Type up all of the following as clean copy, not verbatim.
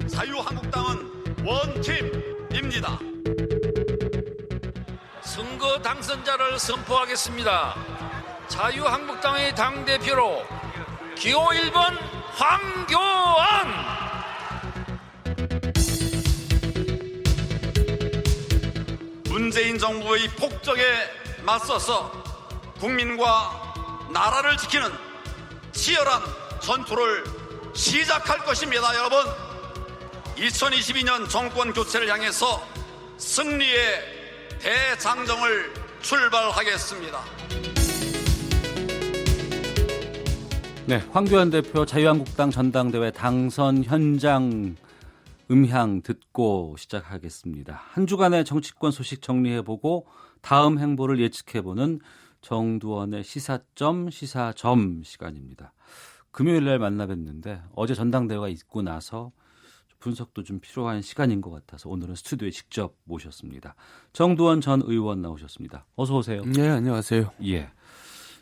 자유한국당은 원팀입니다. 선거 당선자를 선포하겠습니다. 자유한국당의 당대표로 기호 1번 황교안. 문재인 정부의 폭정에 맞서서 국민과 나라를 지키는 치열한 전투를 시작할 것입니다. 여러분, 2022년 정권 교체를 향해서 승리의 대장정을 출발하겠습니다. 네, 황교안 대표 자유한국당 전당대회 당선 현장 음향 듣고 시작하겠습니다. 한 주간의 정치권 소식 정리해보고 다음 행보를 예측해보는 정두원의 시사점 시간입니다. 금요일 날 만나 뵀는데 어제 전당대회가 있고 나서 분석도 좀 필요한 시간인 것 같아서 오늘은 스튜디오에 직접 모셨습니다. 정두원 전 의원 나오셨습니다. 어서 오세요. 네, 안녕하세요. 예.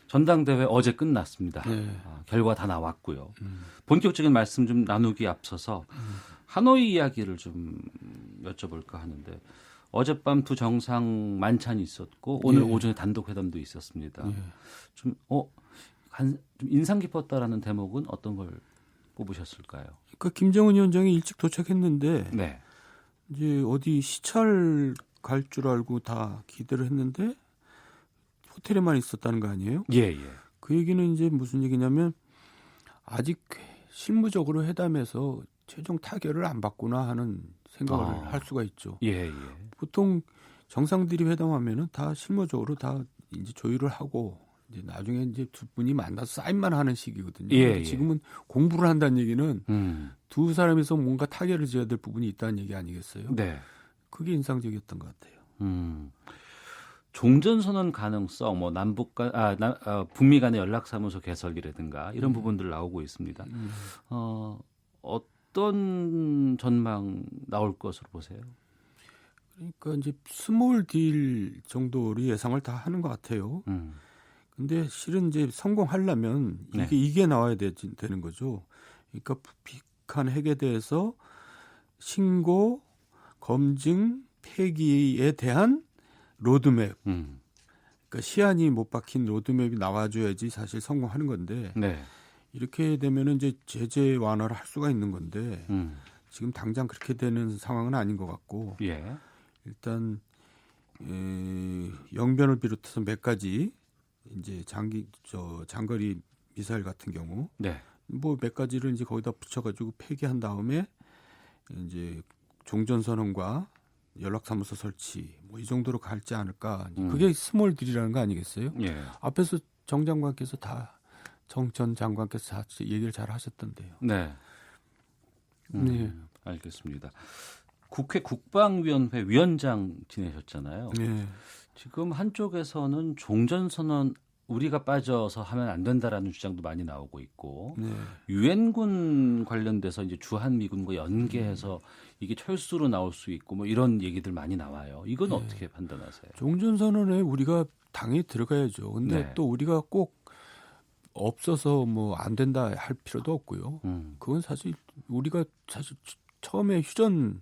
전당대회 어제 끝났습니다. 네. 결과 다 나왔고요. 본격적인 말씀 좀 나누기 앞서서 하노이 이야기를 좀 여쭤볼까 하는데 어젯밤 두 정상 만찬이 있었고 오늘 오전에 단독 회담도 있었습니다. 좀 인상 깊었다라는 대목은 어떤 걸 뽑으셨을까요? 그러니까 김정은 위원장이 일찍 도착했는데 네. 이제 어디 시찰 갈 줄 알고 다 기대를 했는데 호텔에만 있었다는 거 아니에요? 예. 그 얘기는 이제 무슨 얘기냐면 아직 실무적으로 회담에서 최종 타결을 안 받구나 하는 생각을 할 수가 있죠. 예. 보통 정상들이 회담하면은 다 실무적으로 다 이제 조율을 하고 이제 나중에 이제 두 분이 만나서 사인만 하는 시기거든요. 예. 지금은 공부를 한다는 얘기는 두 사람에서 뭔가 타결을 지어야 될 부분이 있다는 얘기 아니겠어요? 네. 그게 인상적이었던 것 같아요. 종전선언 가능성, 뭐 북미 간의 연락사무소 개설이라든가 이런 부분들 나오고 있습니다. 어떤 전망 나올 것으로 보세요? 그러니까 이제 스몰 딜 정도로 예상을 다 하는 것 같아요. 근데 실은 이제 성공하려면 이게 나와야 되는 거죠. 그러니까 북한 핵에 대해서 신고, 검증, 폐기에 대한 로드맵. 그러니까 시한이 못 박힌 로드맵이 나와줘야지 사실 성공하는 건데 이렇게 되면은 이제 제재 완화를 할 수가 있는 건데 지금 당장 그렇게 되는 상황은 아닌 것 같고 일단 영변을 비롯해서 몇 가지 이제 장거리 미사일 같은 경우 뭐 몇 가지를 이제 거기다 붙여가지고 폐기한 다음에 이제 종전선언과 연락사무소 설치 뭐 이 정도로 갈지 않을까. 그게 스몰 딜이라는 거 아니겠어요? 앞에서 정 장관께서 전 장관께서 다 얘기를 잘 하셨던데요. 네. 알겠습니다. 국회 국방위원회 위원장 지내셨잖아요. 지금 한쪽에서는 종전선언 우리가 빠져서 하면 안 된다라는 주장도 많이 나오고 있고 유엔군 관련돼서 이제 주한미군과 연계해서 이게 철수로 나올 수 있고 뭐 이런 얘기들 많이 나와요. 이건 어떻게 판단하세요? 종전선언에 우리가 당연히 들어가야죠. 근데 또 우리가 꼭 없어서 뭐 안 된다 할 필요도 없고요. 그건 사실 우리가 처음에 휴전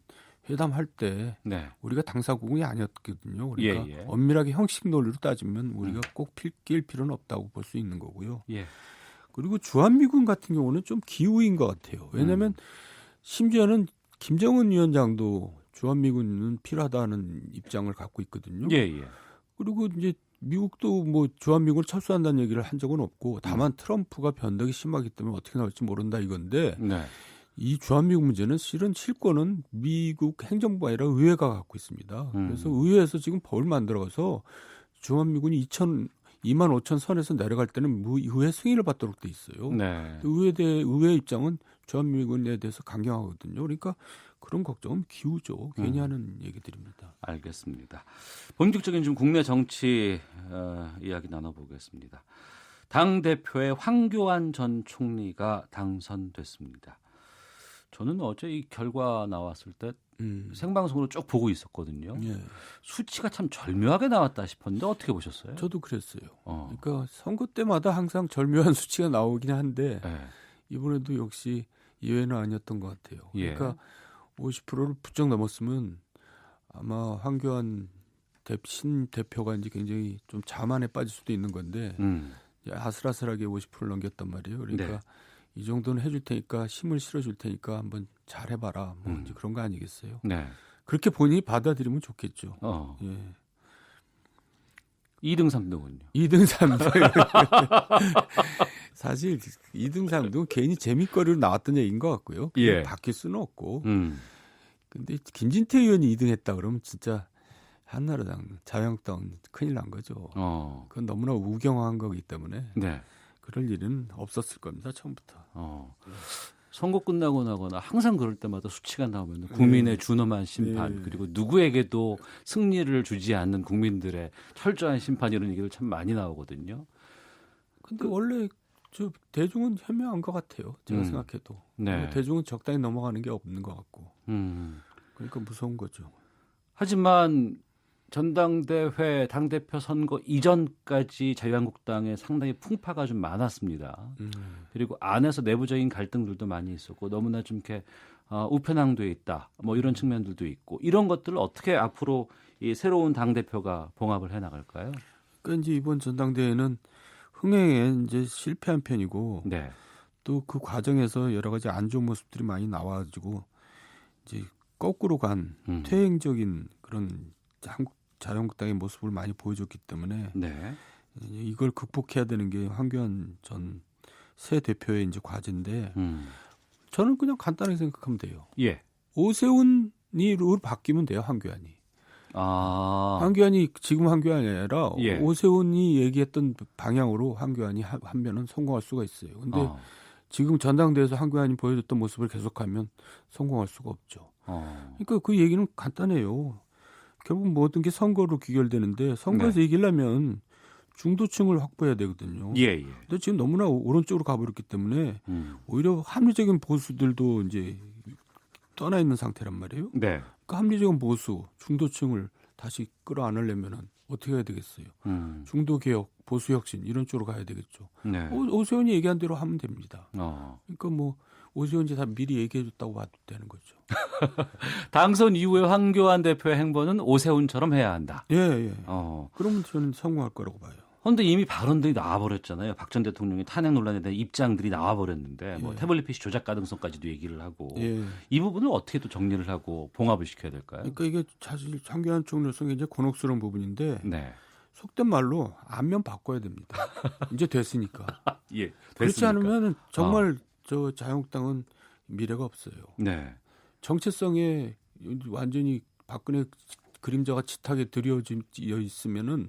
회담할 때 우리가 당사국이 아니었거든요. 우리가 엄밀하게 형식 논리로 따지면 우리가 꼭 낄 필요는 없다고 볼 수 있는 거고요. 그리고 주한미군 같은 경우는 좀 기우인 것 같아요. 왜냐하면 심지어는 김정은 위원장도 주한미군은 필요하다는 입장을 갖고 있거든요. 그리고 이제 미국도 뭐 주한미군을 철수한다는 얘기를 한 적은 없고 다만 트럼프가 변덕이 심하기 때문에 어떻게 나올지 모른다 이건데 이 주한미군 문제는 실은 실권은 미국 행정부가 아니라 의회가 갖고 있습니다. 그래서 의회에서 지금 법을 만들어서 주한미군이 2만 5천 선에서 내려갈 때는 의회 승인을 받도록 돼 있어요. 의회 입장은 주한미군에 대해서 강경하거든요. 그러니까 그런 걱정은 기우죠. 괜히 하는 얘기들입니다. 알겠습니다. 본격적인 좀 국내 정치 이야기 나눠보겠습니다. 당대표의 황교안 전 총리가 당선됐습니다. 저는 어제 이 결과 나왔을 때 생방송으로 쭉 보고 있었거든요. 수치가 참 절묘하게 나왔다 싶었는데 어떻게 보셨어요? 저도 그랬어요. 그러니까 선거 때마다 항상 절묘한 수치가 나오긴 한데 이번에도 역시 예외는 아니었던 것 같아요. 예. 그러니까 50%를 부쩍 넘었으면 아마 황교안 신 대표가 이제 굉장히 좀 자만에 빠질 수도 있는 건데 이제 아슬아슬하게 50%를 넘겼단 말이에요. 그러니까 네. 이 정도는 해줄 테니까 힘을 실어줄 테니까 한번 잘해봐라. 뭐 이제 그런 거 아니겠어요? 네. 그렇게 본인이 받아들이면 좋겠죠. 예. 2등, 3등은요? 2등, 3등. 사실 2등, 3등 괜히 재미거리로 나왔던 얘기인 것 같고요. 예. 바뀔 수는 없고. 음. 근데 김진태 의원이 2등 했다 그러면 진짜 한나라당, 자유한국당 큰일 난 거죠. 그건 너무나 우경화한 거기 때문에 네. 그럴 일은 없었을 겁니다. 처음부터. 선거 끝나고 나거나 항상 그럴 때마다 수치가 나오면 국민의 준엄한 심판 그리고 누구에게도 승리를 주지 않는 국민들의 철저한 심판 이런 얘기를 참 많이 나오거든요. 근데 원래 저 대중은 현명한 것 같아요. 제가 생각해도. 네. 대중은 적당히 넘어가는 게 없는 것 같고. 그러니까 무서운 거죠. 하지만 전당대회 당대표 선거 이전까지 자유한국당에 상당히 풍파가 좀 많았습니다. 그리고 안에서 내부적인 갈등들도 많이 있었고 너무나 좀 이렇게 우편향돼 있다. 뭐 이런 측면들도 있고 이런 것들을 어떻게 앞으로 이 새로운 당대표가 봉합을 해 나갈까요? 그러니까 이제 이번 전당대회는 흥행에 이제 실패한 편이고 네. 또 그 과정에서 여러 가지 안 좋은 모습들이 많이 나와가지고 이제 거꾸로 간 퇴행적인 그런 자유한국당의 모습을 많이 보여줬기 때문에 네. 이걸 극복해야 되는 게 황교안 전 새 대표의 이제 과제인데 저는 그냥 간단하게 생각하면 돼요. 예. 오세훈이 룰 바뀌면 돼요, 황교안이. 황교안이 지금 황교안이 아니라 예. 오세훈이 얘기했던 방향으로 황교안이 하면은 성공할 수가 있어요. 근데 지금 전당대회에서 황교안이 보여줬던 모습을 계속하면 성공할 수가 없죠. 그러니까 그 얘기는 간단해요. 결국 모든 게 선거로 귀결되는데 선거에서 이기려면 중도층을 확보해야 되거든요. 예. 근데 지금 너무나 오른쪽으로 가버렸기 때문에 오히려 합리적인 보수들도 이제 떠나 있는 상태란 말이에요. 네. 그 합리적인 보수, 중도층을 다시 끌어안으려면 어떻게 해야 되겠어요? 중도개혁, 보수혁신 이런 쪽으로 가야 되겠죠. 네. 오세훈이 얘기한 대로 하면 됩니다. 그러니까 뭐 오세훈이 다 미리 얘기해줬다고 봐도 되는 거죠. 당선 이후에 황교안 대표의 행보는 오세훈처럼 해야 한다. 예. 그러면 저는 성공할 거라고 봐요. 그런데 이미 발언들이 나와버렸잖아요. 박 전 대통령의 탄핵 논란에 대한 입장들이 나와버렸는데 뭐 태블릿 PC 조작 가능성까지도 얘기를 하고 이 부분을 어떻게 또 정리를 하고 봉합을 시켜야 될까요? 그러니까 이게 사실 황교안 총리로서는 이제 곤혹스러운 부분인데 네. 속된 말로 안면 바꿔야 됩니다. 이제 됐으니까. 예. 그렇지 않으면 정말 저 자유한국당은 미래가 없어요. 네. 정체성에 완전히 박근혜 그림자가 짙하게 드리워져 있으면은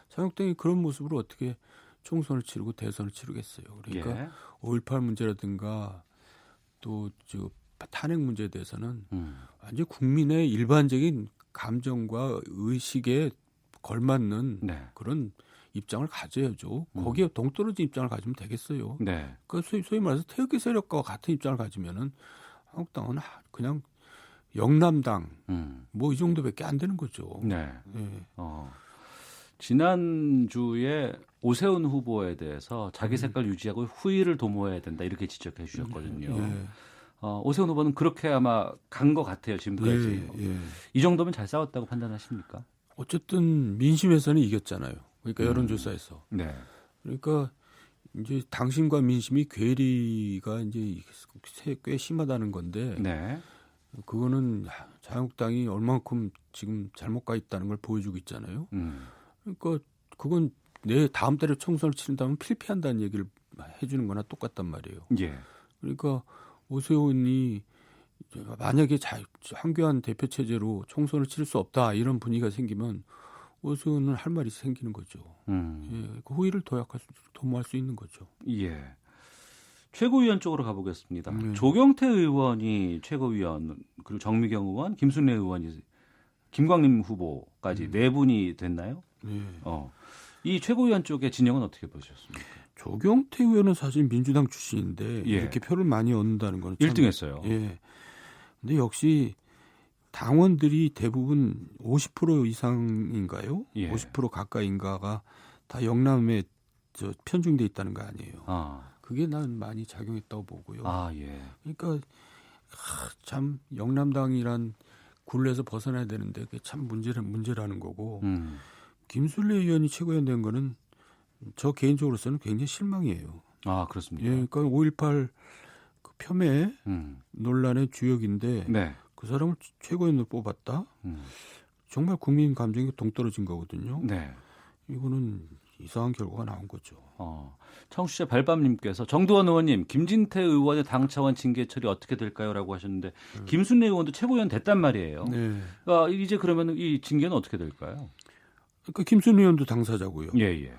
자유한국당이 그런 모습으로 어떻게 총선을 치르고 대선을 치르겠어요. 그러니까 5.18 문제라든가 또 저 탄핵 문제에 대해서는 완전 국민의 일반적인 감정과 의식에 걸맞는 그런 입장을 가져야죠. 거기에 동떨어진 입장을 가지면 되겠어요. 네. 그러니까 소위 말해서 태극기 세력과 같은 입장을 가지면은 한국당은 그냥 영남당 뭐 이 정도밖에 안 되는 거죠. 네. 지난주에 오세훈 후보에 대해서 자기 색깔 유지하고 후위를 도모해야 된다 이렇게 지적해 주셨거든요. 오세훈 후보는 그렇게 아마 간 것 같아요. 지금까지. 이 정도면 잘 싸웠다고 판단하십니까? 어쨌든 민심에서는 이겼잖아요. 그러니까 여론조사에서. 네. 그러니까 이제 당신과 민심이 괴리가 이제 꽤 심하다는 건데 네. 그거는 자유한국당이 얼만큼 지금 잘못 가 있다는 걸 보여주고 있잖아요. 그러니까 그건 내 다음 달에 총선을 치른다면 필패한다는 얘기를 해주는 거나 똑같단 말이에요. 예. 그러니까 오세훈이 만약에 황교안 대표 체제로 총선을 치를 수 없다 이런 분위기가 생기면 오세훈은 할 말이 생기는 거죠. 그 후위를 도모할 수 있는 거죠. 예. 최고위원 쪽으로 가보겠습니다. 조경태 의원이 최고위원, 그리고 정미경 의원, 김순례 의원이 김광림 후보까지 네 분이 됐나요? 이 최고위원 쪽의 진영은 어떻게 보셨습니까? 조경태 의원은 사실 민주당 출신인데 이렇게 표를 많이 얻는다는 건 1등 했어요. 예. 근데 역시 당원들이 대부분 50% 이상인가요? 50% 가까이인가가 다 영남에 편중돼 있다는 거 아니에요. 그게 난 많이 작용했다고 보고요. 아, 예. 그러니까 참 영남당이란 굴레에서 벗어나야 되는데 그게 참 문제라는 거고 김순례 의원이 최고위원 된 거는 저 개인적으로서는 굉장히 실망이에요. 아, 그렇습니까? 예, 그러니까 5.18 그 폄훼 논란의 주역인데 네. 그 사람을 최고위원으로 뽑았다? 정말 국민 감정이 동떨어진 거거든요. 네. 이거는 이상한 결과가 나온 거죠. 청취자 별밤님께서 정두원 의원님, 김진태 의원의 당 차원 징계 처리 어떻게 될까요?라고 하셨는데 김순례 의원도 최고위원 됐단 말이에요. 네. 이제 그러면 이 징계는 어떻게 될까요? 그러니까 김순례 의원도 당사자고요. 예, 예.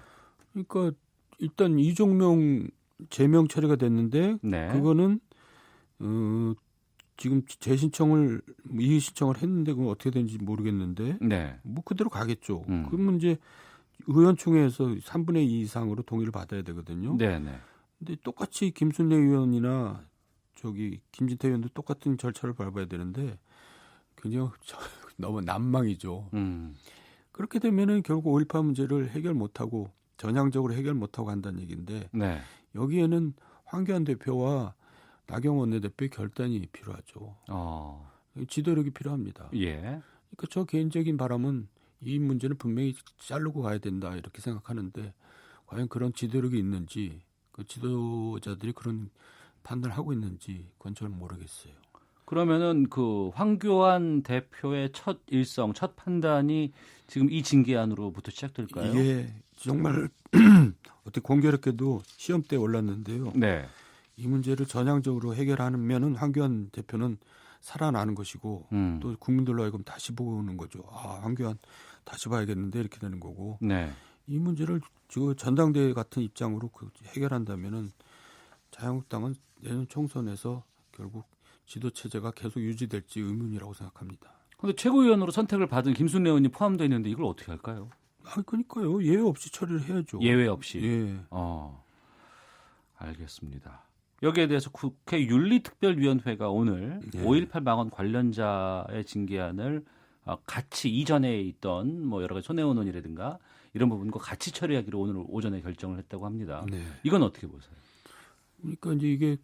그러니까 일단 이종명 제명 처리가 됐는데 네. 그거는 지금 재신청을 이의 신청을 했는데 그건 어떻게 되는지 모르겠는데 네. 뭐 그대로 가겠죠. 그러면 이제 의원총회에서 3분의 2 이상으로 동의를 받아야 되거든요. 네, 네. 근데 똑같이 김순례 의원이나 김진태 의원도 똑같은 절차를 밟아야 되는데 굉장히 너무 난망이죠. 그렇게 되면은 결국 5.18 문제를 해결 못하고 전향적으로 해결 못하고 한다는 얘기인데 네. 여기에는 황교안 대표와 나경원 원내대표의 결단이 필요하죠. 지도력이 필요합니다. 예. 그러니까 저 개인적인 바람은 이 문제는 분명히 자르고 가야 된다 이렇게 생각하는데 과연 그런 지도력이 있는지 그 지도자들이 그런 판단을 하고 있는지 그건 저는 모르겠어요. 그러면은 그 황교안 대표의 첫 일성, 첫 판단이 지금 이 징계안으로부터 시작될까요? 이게 정말 어떻게 공교롭게도 시험 때 올랐는데요. 네. 이 문제를 전향적으로 해결하면은 황교안 대표는 살아나는 것이고 또 국민들로 하여금 다시 보는 거죠. 황교안 다시 봐야겠는데 이렇게 되는 거고. 네. 이 문제를 전당대회 같은 입장으로 해결한다면은 자유한국당은 내년 총선에서 결국 지도 체제가 계속 유지될지 의문이라고 생각합니다. 그런데 최고위원으로 선택을 받은 김순례 의원이 포함되어 있는데 이걸 어떻게 할까요? 그러니까요. 예외 없이 처리를 해야죠. 예외 없이. 예. 알겠습니다. 여기에 대해서 국회 윤리특별위원회가 오늘 5.18 망언 관련자의 징계안을 같이 이전에 있던 뭐 여러 가지 손해원 의원이라든가 이런 부분과 같이 처리하기로 오늘 오전에 결정을 했다고 합니다. 네. 이건 어떻게 보세요? 그러니까 이제 이게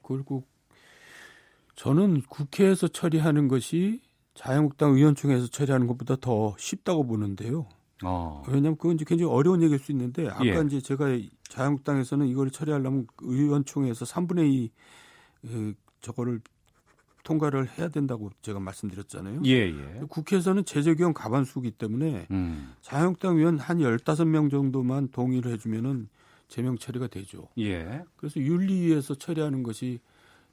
결국 저는 국회에서 처리하는 것이 자유한국당 의원총회에서 처리하는 것보다 더 쉽다고 보는데요. 왜냐하면 그건 이제 굉장히 어려운 얘기일 수 있는데 아까 이제 제가 자유한국당에서는 이걸 처리하려면 의원총회에서 3분의 2 저거를 통과를 해야 된다고 제가 말씀드렸잖아요. 예. 국회에서는 제재규형 과반수기 때문에 자유한국당 의원 한 15명 정도만 동의를 해주면은 제명 처리가 되죠. 예. 그래서 윤리위에서 처리하는 것이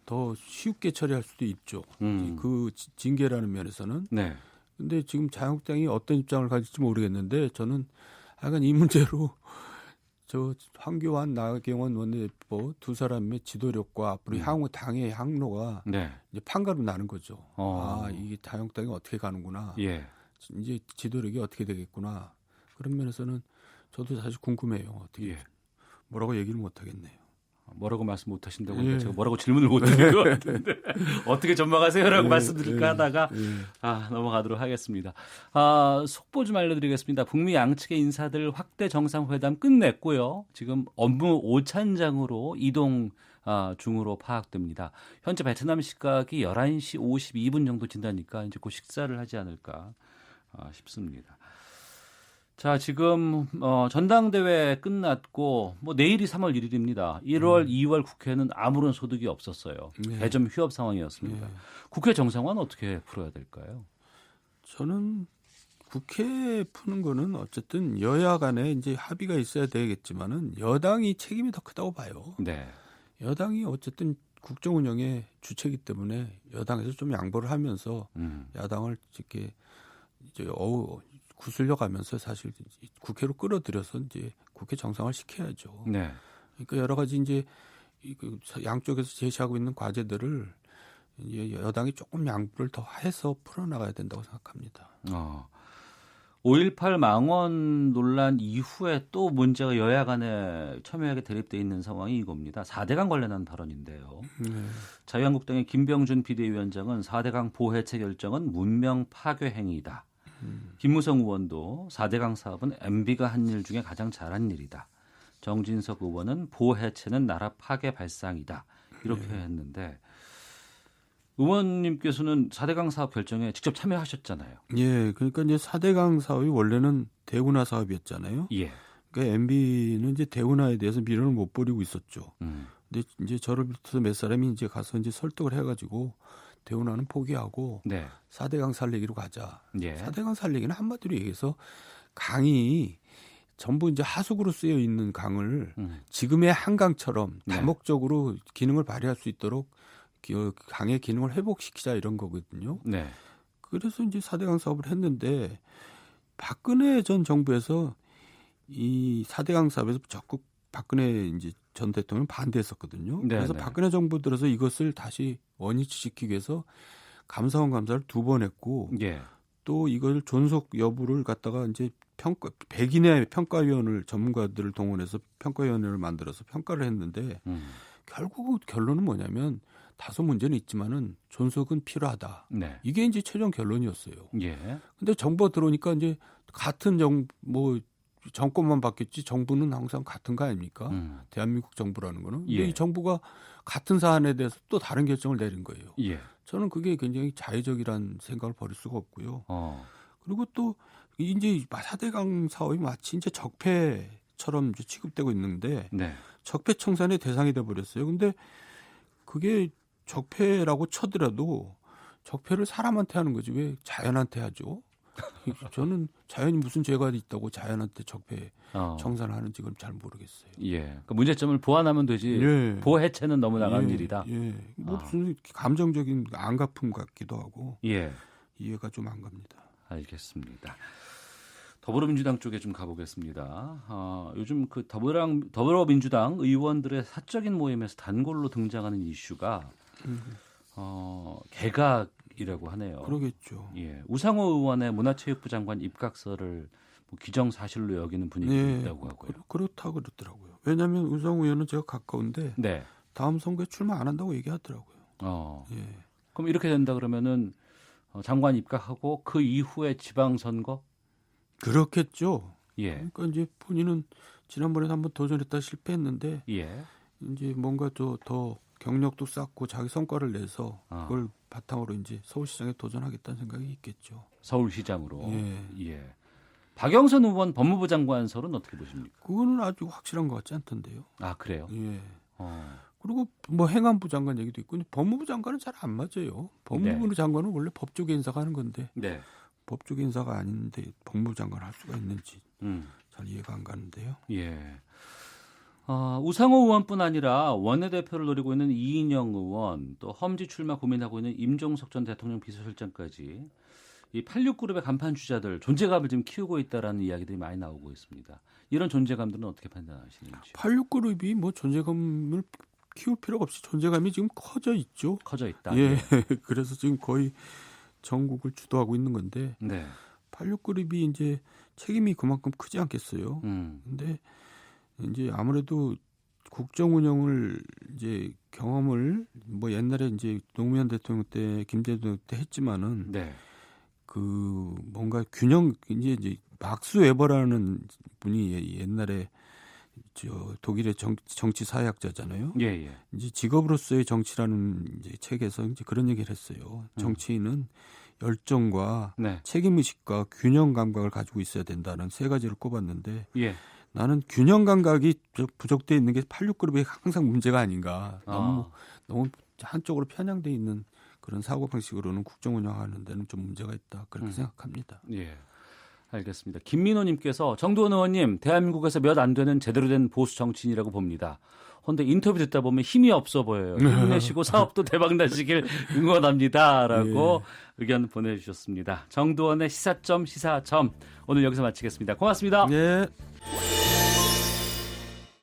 더 쉽게 처리할 수도 있죠. 그 징계라는 면에서는. 네. 근데 지금 자유한국당이 어떤 입장을 가질지 모르겠는데 저는 약간 이 문제로 저 황교안 나경원 원내대표 두 사람의 지도력과 앞으로 향후 당의 항로가 이제 판가름 나는 거죠. 이게 자유한국당이 어떻게 가는구나. 예. 이제 지도력이 어떻게 되겠구나. 그런 면에서는 저도 사실 궁금해요. 어떻게 뭐라고 얘기를 못 하겠네요. 뭐라고 말씀 못 하신다고 하니까 제가 뭐라고 질문을 못 드릴 것 같은데 어떻게 전망하세요라고 말씀드릴까 하다가 넘어가도록 하겠습니다. 속보 좀 알려드리겠습니다. 북미 양측의 인사들 확대 정상회담 끝냈고요. 지금 업무 오찬장으로 이동 중으로 파악됩니다. 현재 베트남 시각이 11시 52분 정도 진다니까 이제 곧 식사를 하지 않을까 싶습니다. 자, 지금 전당대회 끝났고 뭐 내일이 3월 1일입니다. 1월, 2월 국회는 아무런 소득이 없었어요. 대점 휴업 상황이었습니다. 국회 정상화는 어떻게 풀어야 될까요? 저는 국회 푸는 거는 어쨌든 여야 간에 이제 합의가 있어야 되겠지만은 여당이 책임이 더 크다고 봐요. 네. 여당이 어쨌든 국정 운영의 주체이기 때문에 여당에서 좀 양보를 하면서 야당을 이렇게 이제 구슬려 가면서 사실 국회로 끌어들여서 이제 국회 정상화를 시켜야죠. 네. 그러니까 여러 가지 이제 양쪽에서 제시하고 있는 과제들을 이제 여당이 조금 양보를 더 해서 풀어나가야 된다고 생각합니다. 5.18 망언 논란 이후에 또 문제가 여야 간에 첨예하게 대립돼 있는 상황이 이겁니다. 4대강 관련한 발언인데요. 자유한국당의 김병준 비대위원장은 4대강 보해체 결정은 문명 파괴 행위이다. 김무성 의원도 4대강 사업은 MB가 한 일 중에 가장 잘한 일이다. 정진석 의원은 보해체는 나라 파괴 발상이다. 이렇게 했는데 의원님께서는 4대강 사업 결정에 직접 참여하셨잖아요. 예, 그러니까 이제 4대강 사업이 원래는 대운하 사업이었잖아요. 예. 그러니까 MB는 이제 대운하에 대해서 미련을 못 버리고 있었죠. 근데 이제 저를 비롯해서 몇 사람이 이제 가서 이제 설득을 해가지고 대운하는 포기하고 네. 4대강 살리기로 가자. 예. 4대강 살리기는 한마디로 얘기해서 강이 전부 이제 하수구로 쓰여 있는 강을 지금의 한강처럼 네. 다목적으로 기능을 발휘할 수 있도록 강의 기능을 회복시키자 이런 거거든요. 네. 그래서 이제 4대강 사업을 했는데 박근혜 전 정부에서 이 4대강 사업에서 적극 박근혜 이제 전 대통령 반대했었거든요. 네, 그래서 네. 박근혜 정부 들어서 이것을 다시 원위치시키기 위해서 감사원 감사를 2번 했고 예. 또 이걸 존속 여부를 갖다가 이제 100인의 평가위원을 전문가들을 동원해서 평가위원회를 만들어서 평가를 했는데 결국 결론은 뭐냐면 다소 문제는 있지만은 존속은 필요하다. 네. 이게 이제 최종 결론이었어요. 예. 근데 정부가 들어오니까 이제 같은 정권만 바뀌었지 정부는 항상 같은 거 아닙니까? 대한민국 정부라는 거는. 근데 예. 이 정부가 같은 사안에 대해서 또 다른 결정을 내린 거예요. 예. 저는 그게 굉장히 자의적이라는 생각을 버릴 수가 없고요. 그리고 또 이제 4대강 사업이 마치 이제 적폐처럼 이제 취급되고 있는데 네. 적폐 청산의 대상이 돼 버렸어요. 근데 그게 적폐라고 쳐더라도 적폐를 사람한테 하는 거지 왜 자연한테 하죠? 저는 자연이 무슨 죄가 있다고 자연한테 적폐 청산을 하는지 그럼 잘 모르겠어요. 예. 그 문제점을 보완하면 되지. 예. 보해체는 너무 나간 일이다. 예. 뭐 무슨 감정적인 안갚음 같기도 하고 예. 이해가 좀 안 갑니다. 알겠습니다. 더불어민주당 쪽에 좀 가보겠습니다. 요즘 그 더불어민주당 의원들의 사적인 모임에서 단골로 등장하는 이슈가 개각이라고 하네요. 그러겠죠. 예, 우상호 의원의 문화체육부 장관 입각서를 뭐 기정사실로 여기는 분위기가 네, 있다고 하고요. 그렇다고 그러더라고요. 왜냐하면 우상호 의원은 제가 가까운데 네. 다음 선거에 출마 안 한다고 얘기하더라고요. 예. 그럼 이렇게 된다 그러면은 장관 입각하고 그 이후에 지방선거? 그렇겠죠. 예. 그러니까 이제 본인은 지난번에 한번 도전했다 실패했는데 예. 이제 뭔가 더 경력도 쌓고 자기 성과를 내서 그걸 바탕으로 이제 서울시장에 도전하겠다는 생각이 있겠죠. 서울시장으로. 예. 예. 박영선 의원 법무부 장관설은 어떻게 보십니까? 그거는 아주 확실한 것 같지 않던데요. 아, 그래요? 예. 어. 그리고 뭐 행안부 장관 얘기도 있고 법무부 장관은 잘 안 맞아요. 법무부 장관은 원래 법조계 인사가 하는 건데 네. 법조계 인사가 아닌데 법무부 장관 할 수가 있는지 잘 이해가 안 가는데요. 예. 우상호 의원뿐 아니라 원내대표를 노리고 있는 이인영 의원, 또 험지 출마 고민하고 있는 임종석 전 대통령 비서실장까지 이 86그룹의 간판 주자들 존재감을 지금 키우고 있다라는 이야기들이 많이 나오고 있습니다. 이런 존재감들은 어떻게 판단하시는지? 86그룹이 뭐 존재감을 키울 필요가 없이 존재감이 지금 커져 있죠. 커져 있다. 예. 그래서 지금 거의 전국을 주도하고 있는 건데 네. 86그룹이 이제 책임이 그만큼 크지 않겠어요. 근데 이제 아무래도 국정 운영을 이제 경험을 뭐 옛날에 이제 노무현 대통령 때 김대중 대통령 때 했지만은 네. 그 뭔가 균형 이제 막스 웨버라는 분이 옛날에 독일의 정치 사회학자잖아요. 예, 예. 이제 직업으로서의 정치라는 이제 책에서 이제 그런 얘기를 했어요. 정치인은 열정과 네. 책임 의식과 균형 감각을 가지고 있어야 된다는 세 가지를 꼽았는데 예. 나는 균형 감각이 부족되어 있는 게 86그룹의 항상 문제가 아닌가. 너무 한쪽으로 편향돼 있는 그런 사고 방식으로는 국정 운영하는 데는 좀 문제가 있다. 그렇게 생각합니다. 예. 알겠습니다. 김민호님께서 정두원 의원님 대한민국에서 몇 안 되는 제대로 된 보수 정치인이라고 봅니다. 그런데 인터뷰 듣다 보면 힘이 없어 보여요. 힘내시고 사업도 대박 나시길 응원합니다라고 의견 보내주셨습니다. 정두원의 시사점 오늘 여기서 마치겠습니다. 고맙습니다. 네.